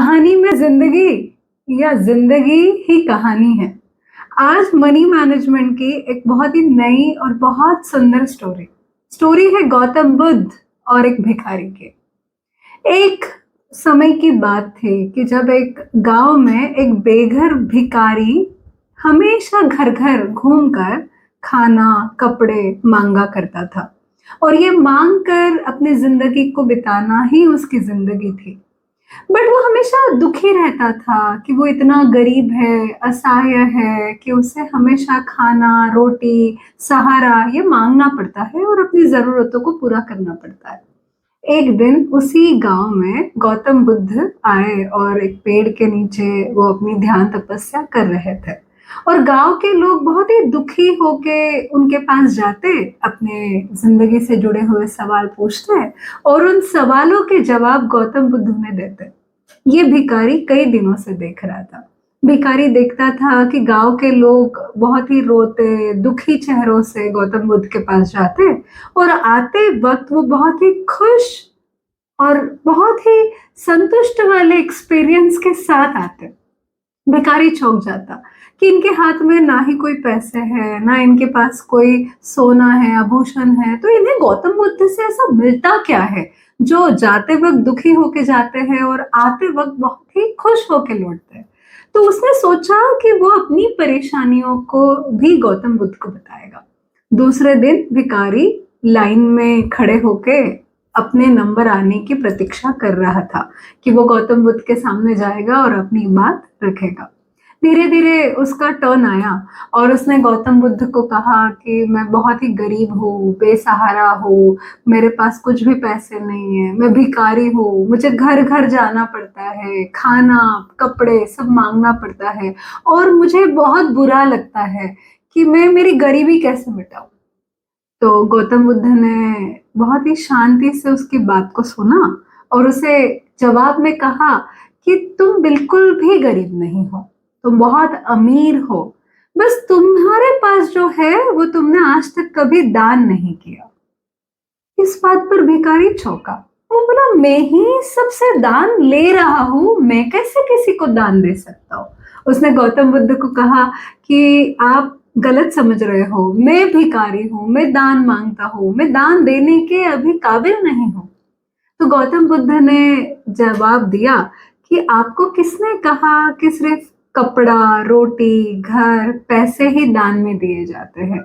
कहानी में जिंदगी या जिंदगी ही कहानी है। आज मनी मैनेजमेंट की एक बहुत ही नई और बहुत सुंदर स्टोरी स्टोरी है गौतम बुद्ध और एक भिखारी की। एक समय की बात थी कि जब एक गांव में एक बेघर भिखारी हमेशा घर घर घूमकर खाना कपड़े मांगा करता था और ये मांग कर अपनी जिंदगी को बिताना ही उसकी जिंदगी थी। बट वो हमेशा दुखी रहता था कि वो इतना गरीब है, असहाय है कि उसे हमेशा खाना, रोटी, सहारा ये मांगना पड़ता है और अपनी ज़रूरतों को पूरा करना पड़ता है। एक दिन उसी गांव में गौतम बुद्ध आए और एक पेड़ के नीचे वो अपनी ध्यान तपस्या कर रहे थे और गांव के लोग बहुत ही दुखी होके उनके पास जाते, अपने जिंदगी से जुड़े हुए सवाल पूछते और उन सवालों के जवाब गौतम बुद्ध उन्हें देते। ये भिखारी कई दिनों से देख रहा था। भिखारी देखता था कि गांव के लोग बहुत ही रोते, दुखी चेहरों से गौतम बुद्ध के पास जाते और आते वक्त वो बहुत ही खुश और बहुत ही संतुष्ट वाले एक्सपीरियंस के साथ आते। भिखारी चौंक जाता कि इनके हाथ में ना ही कोई पैसे है, ना इनके पास कोई सोना है, आभूषण है, तो इन्हें गौतम बुद्ध से ऐसा मिलता क्या है जो जाते वक्त दुखी होके जाते हैं और आते वक्त बहुत ही खुश होके लौटते हैं। तो उसने सोचा कि वो अपनी परेशानियों को भी गौतम बुद्ध को बताएगा। दूसरे दिन भिखारी लाइन में खड़े होके अपने नंबर आने की प्रतीक्षा कर रहा था कि वो गौतम बुद्ध के सामने जाएगा और अपनी बात रखेगा। धीरे धीरे उसका टर्न आया और उसने गौतम बुद्ध को कहा कि मैं बहुत ही गरीब हूँ, बेसहारा हूँ, मेरे पास कुछ भी पैसे नहीं है, मैं भिखारी हूँ, मुझे घर घर जाना पड़ता है, खाना कपड़े सब मांगना पड़ता है और मुझे बहुत बुरा लगता है कि मैं मेरी गरीबी कैसे मिटाऊं। तो गौतम बुद्ध ने बहुत ही शांति से उसकी बात को सुना और उसे जवाब में कहा कि तुम बिल्कुल भी गरीब नहीं हो, तुम बहुत अमीर हो, बस तुम्हारे पास जो है वो तुमने आज तक कभी दान नहीं किया। इस बात पर भिखारी चौंका। वो बोला, मैं ही सबसे दान ले रहा हूँ, मैं कैसे किसी को दान दे सकता हूँ। उसने गौतम बुद्ध को कहा कि आप गलत समझ रहे हो, मैं भिखारी हूँ, मैं दान मांगता हूँ, मैं दान देने के अभी काबिल नहीं हूँ। तो गौतम बुद्ध ने जवाब दिया कि आपको किसने कहा कि सिर्फ कपड़ा, रोटी, घर, पैसे ही दान में दिए जाते हैं।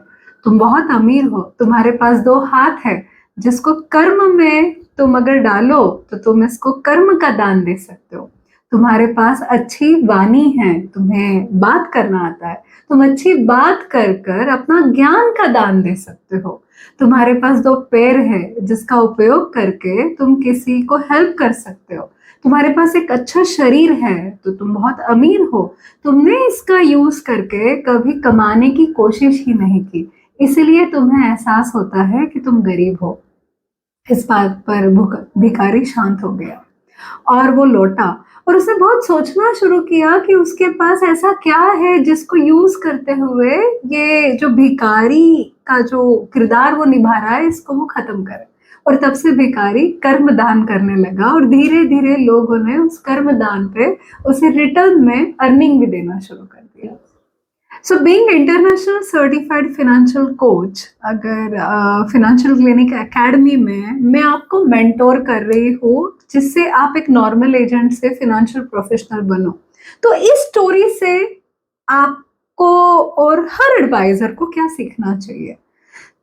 तुम बहुत अमीर हो, तुम्हारे पास दो हाथ है जिसको कर्म में तुम अगर डालो तो तुम इसको कर्म का दान दे सकते हो। तुम्हारे पास अच्छी वाणी है, तुम्हें बात करना आता है, तुम अच्छी बात कर कर अपना ज्ञान का दान दे सकते हो। तुम्हारे पास दो पैर है जिसका उपयोग करके तुम किसी को हेल्प कर सकते हो। तुम्हारे पास एक अच्छा शरीर है तो तुम बहुत अमीर हो, तुमने इसका यूज करके कभी कमाने की कोशिश ही नहीं की, इसलिए तुम्हें एहसास होता है कि तुम गरीब हो। इस बात पर भिखारी शांत हो गया और वो लौटा और उसने बहुत सोचना शुरू किया कि उसके पास ऐसा क्या है जिसको यूज करते हुए ये जो भिखारी का जो किरदार वो निभा रहा है इसको वो खत्म करे। और तब से भिखारी कर्म दान करने लगा और धीरे धीरे लोगों ने उस कर्म दान पे उसे रिटर्न में अर्निंग भी देना शुरू कर दिया। So being international certified financial coach, अगर फाइनेंशियल क्लिनिक एकेडमी में मैं आपको मेंटोर कर रही हूँ जिससे आप एक नॉर्मल एजेंट से फाइनेंशियल प्रोफेशनल बनो। तो इस स्टोरी से आपको और हर एडवाइजर को क्या सीखना चाहिए?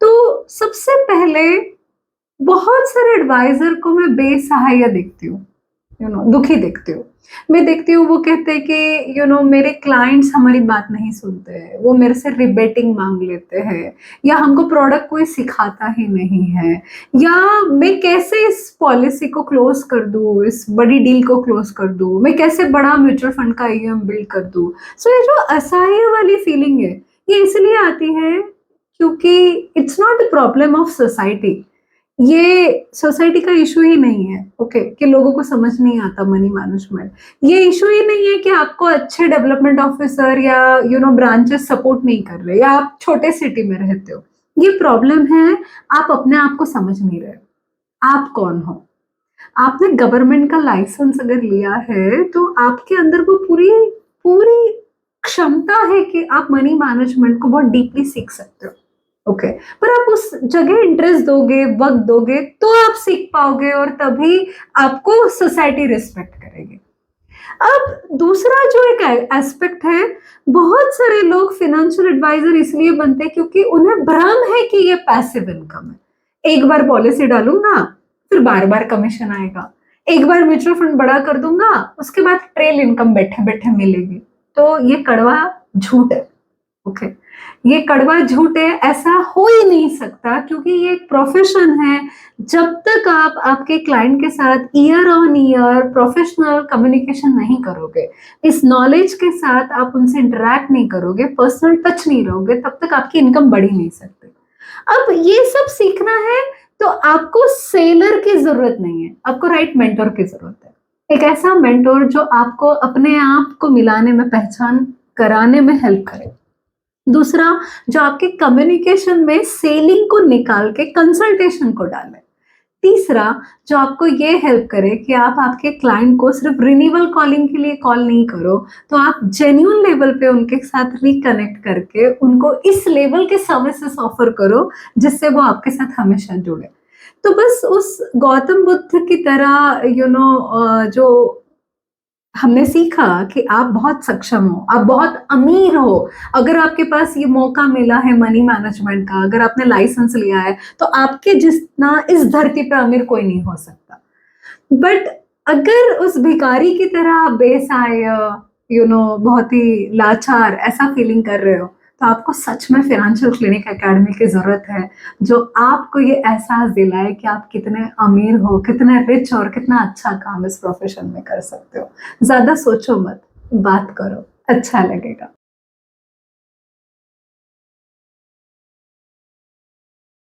तो सबसे पहले बहुत सारे एडवाइजर को मैं बेसहाय देखती हूँ, दुखी देखती हूँ। मैं देखती हूँ वो कहते हैं कि मेरे क्लाइंट्स हमारी बात नहीं सुनते हैं, वो मेरे से रिबेटिंग मांग लेते हैं, या हमको प्रोडक्ट कोई सिखाता ही नहीं है, या मैं कैसे इस पॉलिसी को क्लोज कर दूँ, इस बड़ी डील को क्लोज कर दूँ, मैं कैसे बड़ा म्यूचुअल फंड का ईएम बिल्ड कर दूँ। सो ये जो असहाय वाली फीलिंग है ये इसलिए आती है क्योंकि it's not a problem of society, ये सोसाइटी का इशू ही नहीं है, ओके, कि लोगों को समझ नहीं आता मनी मैनेजमेंट। ये इशू ही नहीं है कि आपको अच्छे डेवलपमेंट ऑफिसर या ब्रांचेस सपोर्ट नहीं कर रहे या आप छोटे सिटी में रहते हो। ये प्रॉब्लम है आप अपने आप को समझ नहीं रहे, आप कौन हो। आपने गवर्नमेंट का लाइसेंस अगर लिया है, तो आपके अंदर वो पूरी पूरी क्षमता है कि आप मनी मैनेजमेंट को बहुत डीपली सीख सकते हो। ओके, पर आप उस जगह इंटरेस्ट दोगे, वक़्त दोगे, तो आप सीख पाओगे और तभी आपको सोसाइटी रिस्पेक्ट करेगी। अब दूसरा जो एक एस्पेक्ट है, बहुत सारे लोग फाइनेंशियल एडवाइजर इसलिए बनते हैं क्योंकि उन्हें भ्रम है कि ये पैसिव इनकम है। एक बार पॉलिसी डालूँगा, फिर बार-बार कमीशन आएगा। एक बार म्यूचुअल फंड बड़ा कर दूँगा, उसके बाद ट्रेल इनकम बैठे-बैठे मिलेगी। तो ये कड़वा झूठ है। ओके, ये कड़वा झूठ है, ऐसा हो ही नहीं सकता क्योंकि ये एक प्रोफेशन है। जब तक आप आपके क्लाइंट के साथ year on year professional communication नहीं करोगे, इस नॉलेज के साथ आप उनसे इंटरैक्ट नहीं करोगे, पर्सनल टच नहीं रहोगे, तब तक आपकी इनकम बढ़ ही नहीं सकती। अब ये सब सीखना है तो आपको सेलर की ज़रूरत नहीं है, आपको राइट मेंटर की ज़रूरत है। एक ऐसा मेंटर जो आपको अपने आप को मिलाने में, पहचान कराने में हेल्प करे। दूसरा, जो आपके कम्युनिकेशन में सेलिंग को निकाल के कंसल्टेशन को डाले। तीसरा, जो आपको ये हेल्प करे कि आप आपके क्लाइंट को सिर्फ रिन्यूअल कॉलिंग के लिए कॉल नहीं करो, तो आप जेन्युइन लेवल पे उनके साथ रिकनेक्ट करके उनको इस लेवल के सर्विसेज़ ऑफ़र करो, जिससे वो आपके साथ हमेशा जुड़े। तो बस उस गौतम बुद्ध की तरह जो हमने सीखा कि आप बहुत सक्षम हो, आप बहुत अमीर हो। अगर आपके पास ये मौका मिला है मनी मैनेजमेंट का, अगर आपने लाइसेंस लिया है, तो आपके जितना इस धरती पे अमीर कोई नहीं हो सकता। बट अगर उस भिखारी की तरह बेसहाय, बहुत ही लाचार ऐसा फीलिंग कर रहे हो, तो आपको सच में फाइनेंशियल क्लिनिक एकेडमी की ज़रूरत है, जो आपको ये एहसास दिलाए कि आप कितने अमीर हो, कितने रिच और कितना अच्छा काम इस प्रोफ़ेशन में कर सकते हो। ज़्यादा सोचो मत, बात करो, अच्छा लगेगा।